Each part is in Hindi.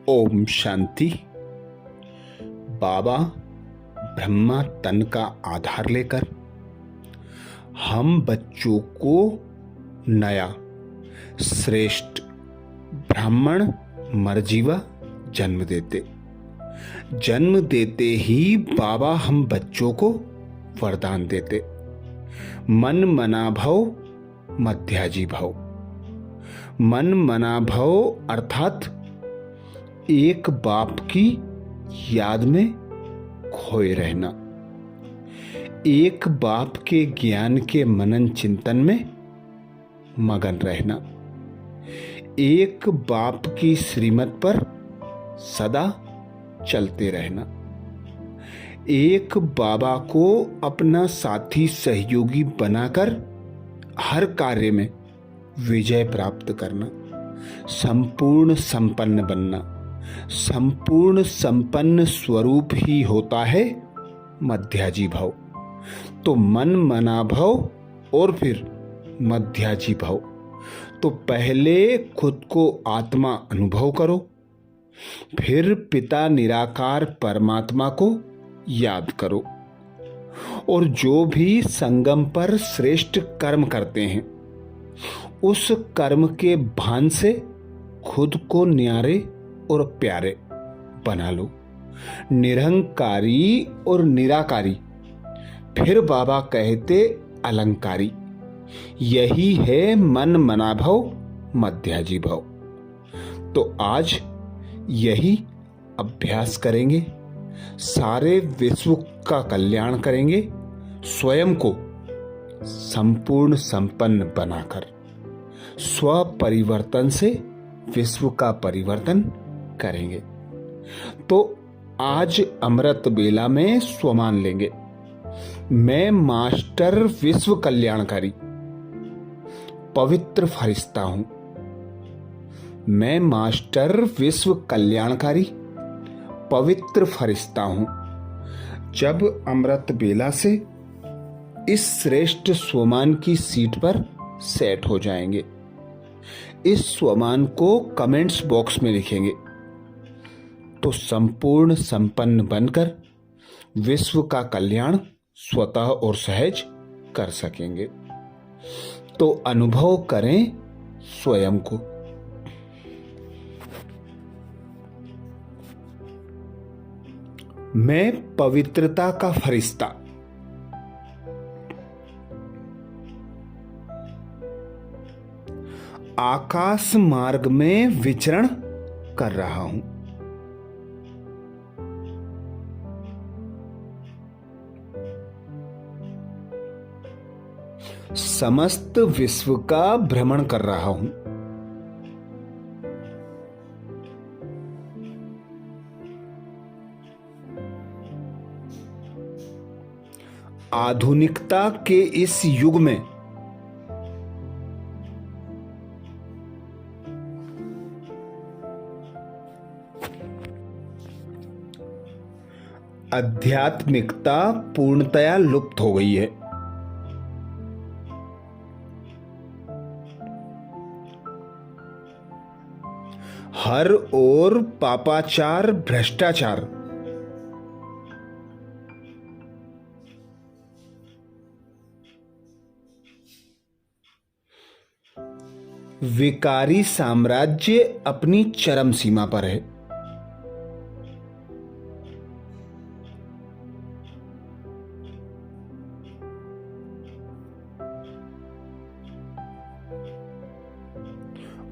ओम शांति। बाबा ब्रह्मा तन का आधार लेकर हम बच्चों को नया श्रेष्ठ ब्राह्मण मरजीवा जन्म देते ही बाबा हम बच्चों को वरदान देते। मन मना भव मध्याजी भव। मन मना भव अर्थात एक बाप की याद में खोए रहना, एक बाप के ज्ञान के मनन चिंतन में मगन रहना, एक बाप की श्रीमत पर सदा चलते रहना, एक बाबा को अपना साथी सहयोगी बनाकर हर कार्य में विजय प्राप्त करना, संपूर्ण संपन्न बनना। संपूर्ण संपन्न स्वरूप ही होता है मध्याजी भव। तो मन मना भव और फिर मध्याजी भव। तो पहले खुद को आत्मा अनुभव करो, फिर पिता निराकार परमात्मा को याद करो, और जो भी संगम पर श्रेष्ठ कर्म करते हैं उस कर्म के भान से खुद को न्यारे और प्यारे बना लो। निरहंकारी और निराकारी, फिर बाबा कहते अलंकारी। यही है मन मना भव मध्याजी भव। तो आज यही अभ्यास करेंगे, सारे विश्व का कल्याण करेंगे, स्वयं को संपूर्ण संपन्न बनाकर स्व परिवर्तन से विश्व का परिवर्तन करेंगे। तो आज अमृत बेला में स्वमान लेंगे। मैं मास्टर विश्व कल्याणकारी पवित्र फरिश्ता हूं। मैं मास्टर विश्व कल्याणकारी पवित्र फरिश्ता हूं। जब अमृत बेला से इस श्रेष्ठ स्वमान की सीट पर सेट हो जाएंगे, इस स्वमान को कमेंट्स बॉक्स में लिखेंगे, तो संपूर्ण संपन्न बनकर विश्व का कल्याण स्वतः और सहज कर सकेंगे। तो अनुभव करें स्वयं को। मैं पवित्रता का फरिश्ता, आकाश मार्ग में विचरण कर रहा हूं। समस्त विश्व का भ्रमण कर रहा हूं। आधुनिकता के इस युग में आध्यात्मिकता पूर्णतया लुप्त हो गई है। हर ओर पापाचार, भ्रष्टाचार, विकारी साम्राज्य अपनी चरम सीमा पर है।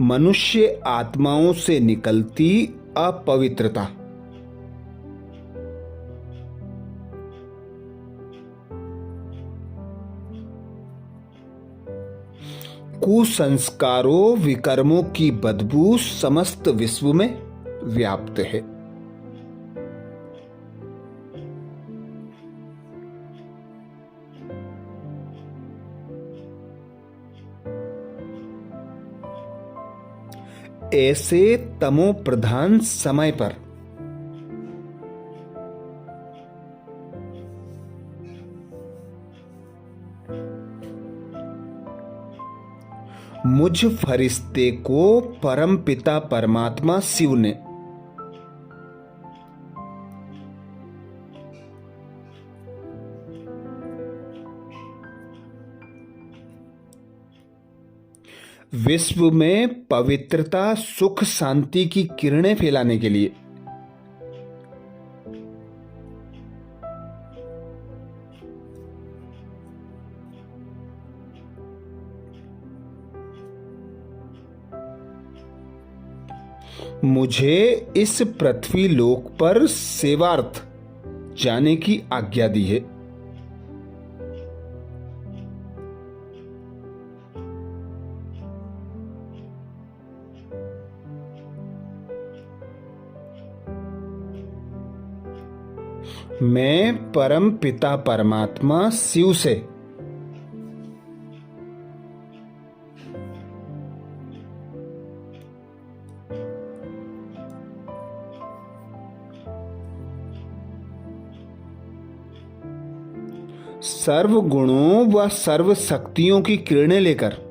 मनुष्य आत्माओं से निकलती अपवित्रता, कुसंस्कारों, विकर्मों की बदबू समस्त विश्व में व्याप्त है। ऐसे तमो प्रधान समय पर मुझ फरिश्ते को परम पिता परमात्मा शिव ने विश्व में पवित्रता, सुख, शांति की किरणें फैलाने के लिए। मुझे इस पृथ्वी लोक पर सेवार्थ जाने की आज्ञा दी है। मैं परम पिता परमात्मा शिव से सर्व गुणों व सर्व शक्तियों की किरणें लेकर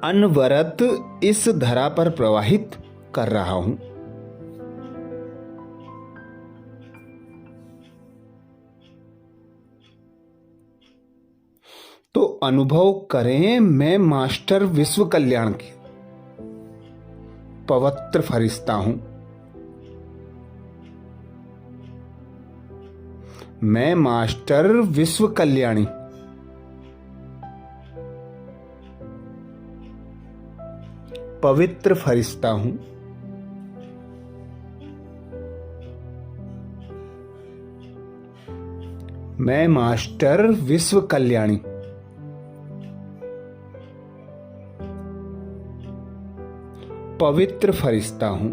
अनवरत इस धरा पर प्रवाहित कर रहा हूं। तो अनुभव करें, मैं मास्टर विश्व कल्याण की पवित्र फरिश्ता हूं। मैं मास्टर विश्व कल्याणी पवित्र फरिश्ता हूं। मैं मास्टर विश्व कल्याणी पवित्र फरिश्ता हूं।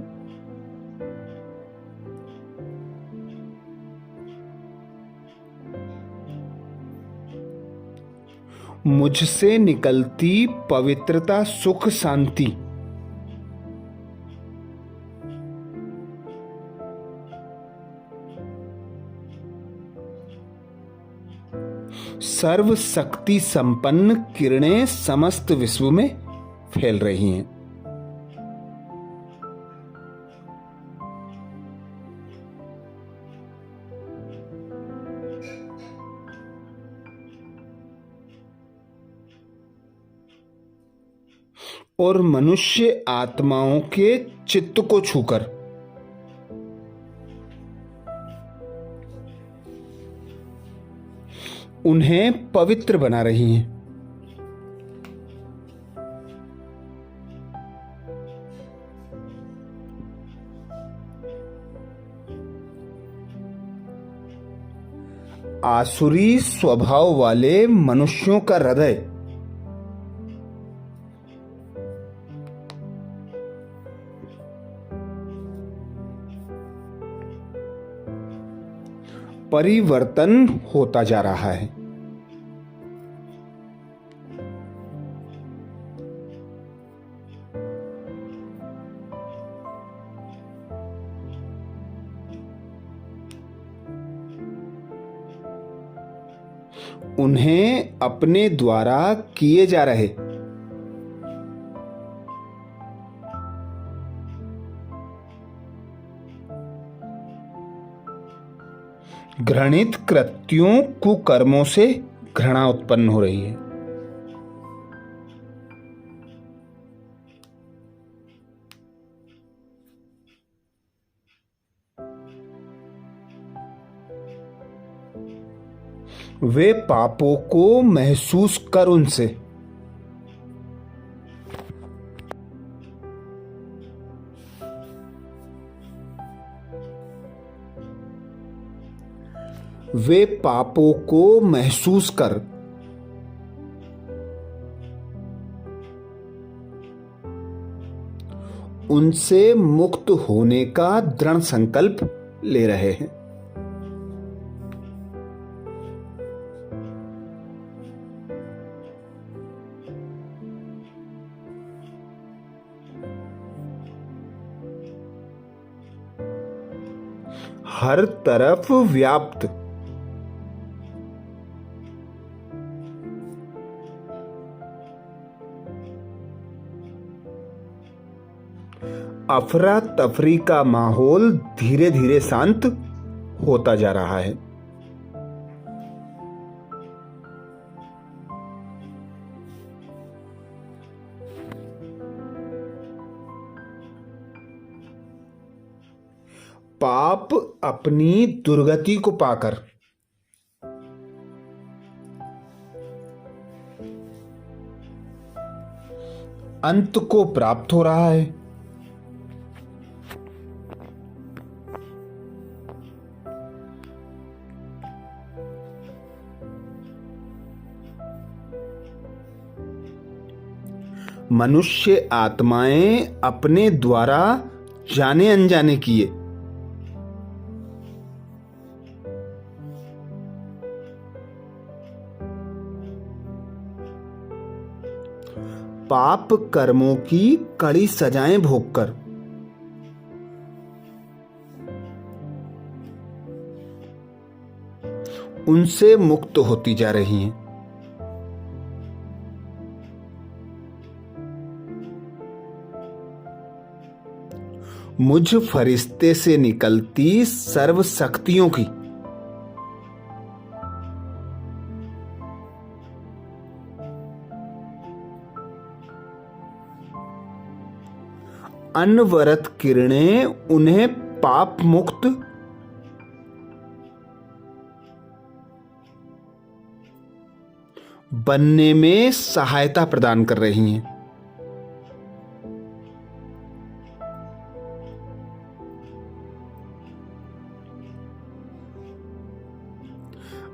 मुझसे निकलती पवित्रता, सुख, शांति सर्व शक्ति संपन्न किरणें समस्त विश्व में फैल रही हैं। और मनुष्य आत्माओं के चित्त को छूकर उन्हें पवित्र बना रही हैं। आसुरी स्वभाव वाले मनुष्यों का हृदय परिवर्तन होता जा रहा है। उन्हें अपने द्वारा किए जा रहे घृणित कृत्यों, कुकर्मों से घृणा उत्पन्न हो रही है। वे पापों को महसूस कर उनसे वे पापों को महसूस कर उनसे मुक्त होने का दृढ़ संकल्प ले रहे हैं। हर तरफ व्याप्त अफरा तफरी का माहौल धीरे धीरे शांत होता जा रहा है। पाप अपनी दुर्गति को पाकर अंत को प्राप्त हो रहा है। मनुष्य आत्माएं अपने द्वारा जाने अनजाने किए पाप कर्मों की कड़ी सजाएं भोगकर उनसे मुक्त होती जा रही हैं। मुझ फरिश्ते से निकलती सर्व शक्तियों की अनवरत किरणें उन्हें पाप मुक्त बनने में सहायता प्रदान कर रही हैं।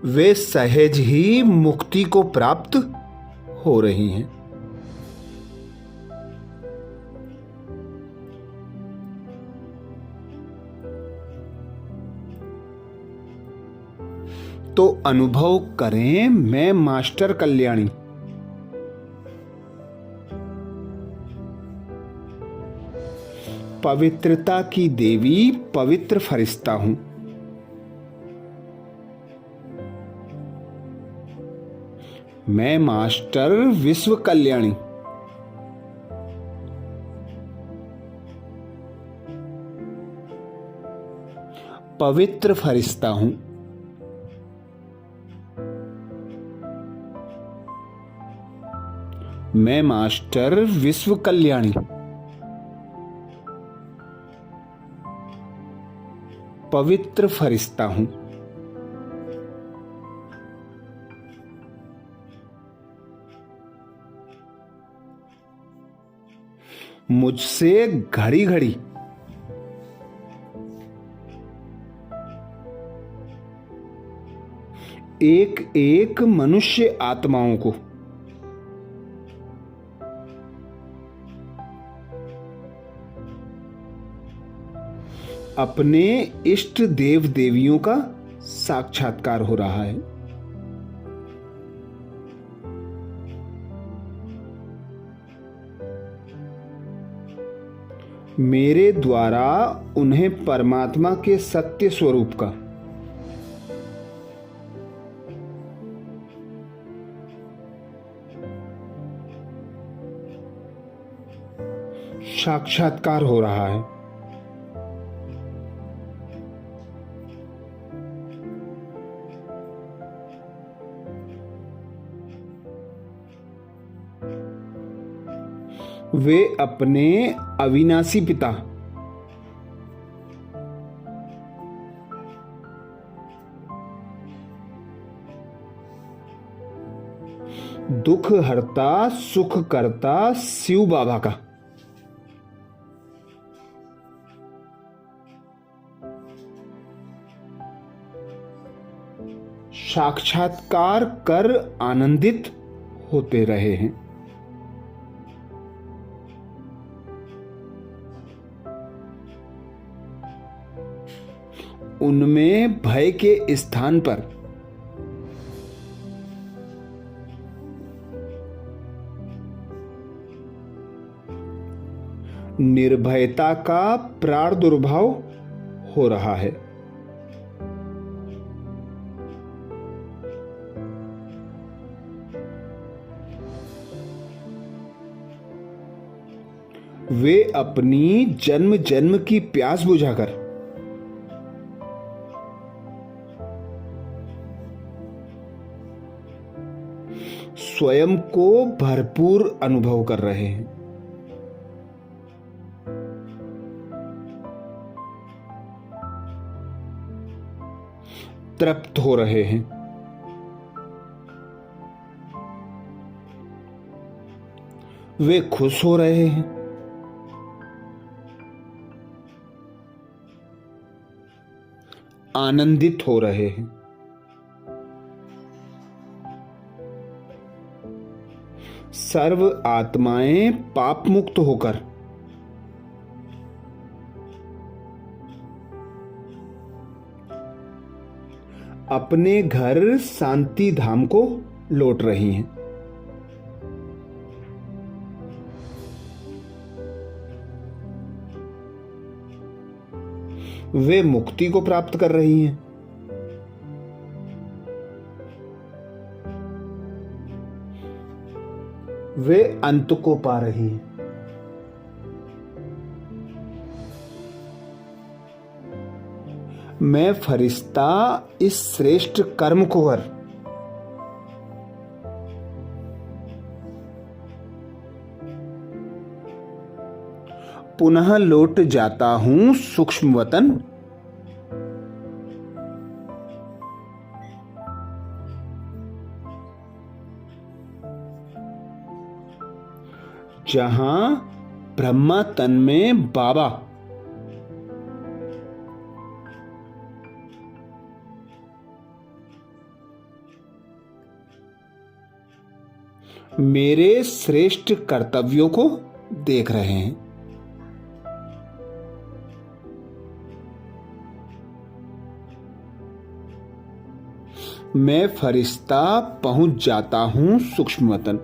वे सहज ही मुक्ति को प्राप्त हो रही हैं। तो अनुभव करें, मैं मास्टर कल्याणी पवित्रता की देवी पवित्र फरिश्ता हूं। मैं मास्टर विश्व कल्याणी पवित्र फरिश्ता हूं। मैं मास्टर विश्व कल्याणी पवित्र फरिश्ता हूं। मुझसे घड़ी घड़ी एक एक मनुष्य आत्माओं को अपने इष्ट देव देवियों का साक्षात्कार हो रहा है। मेरे द्वारा उन्हें परमात्मा के सत्य स्वरूप का साक्षात्कार हो रहा है। वे अपने अविनाशी पिता दुख हरता सुख करता शिव बाबा का साक्षात्कार कर आनंदित होते रहे हैं। उनमें भय के स्थान पर निर्भयता का प्रादुर्भाव हो रहा है। वे अपनी जन्म जन्म की प्यास बुझाकर स्वयं को भरपूर अनुभव कर रहे हैं। तृप्त हो रहे हैं। वे खुश हो रहे हैं। आनंदित हो रहे हैं। सर्व आत्माएं पाप मुक्त होकर अपने घर शांति धाम को लौट रही हैं। वे मुक्ति को प्राप्त कर रही हैं। वे अंत को पा रही हैं। मैं फरिश्ता इस श्रेष्ठ कर्म को कर पुनः लौट जाता हूं सूक्ष्म वतन। जहां ब्रह्मा तन में बाबा मेरे श्रेष्ठ कर्तव्यों को देख रहे हैं। मैं फरिश्ता पहुंच जाता हूं सूक्ष्म वतन।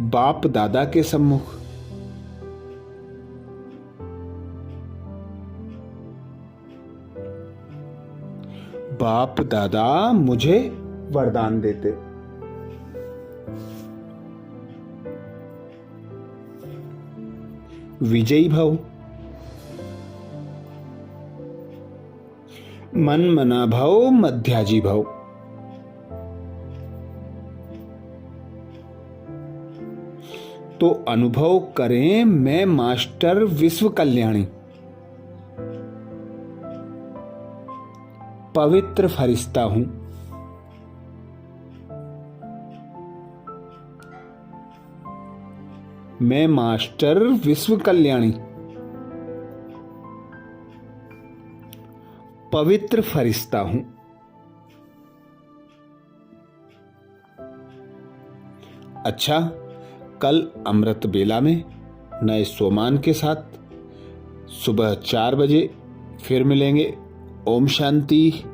बाप दादा के सम्मुख बाप दादा मुझे वरदान देते। विजयी भव, मन मना भव, मध्याजी भव। तो अनुभव करें मैं मास्टर विश्व कल्याणी पवित्र फरिश्ता हूं। मैं मास्टर विश्व कल्याणी पवित्र फरिश्ता हूं। अच्छा, कल अमृत बेला में नए सोमान के साथ सुबह 4 बजे फिर मिलेंगे। ओम शांति।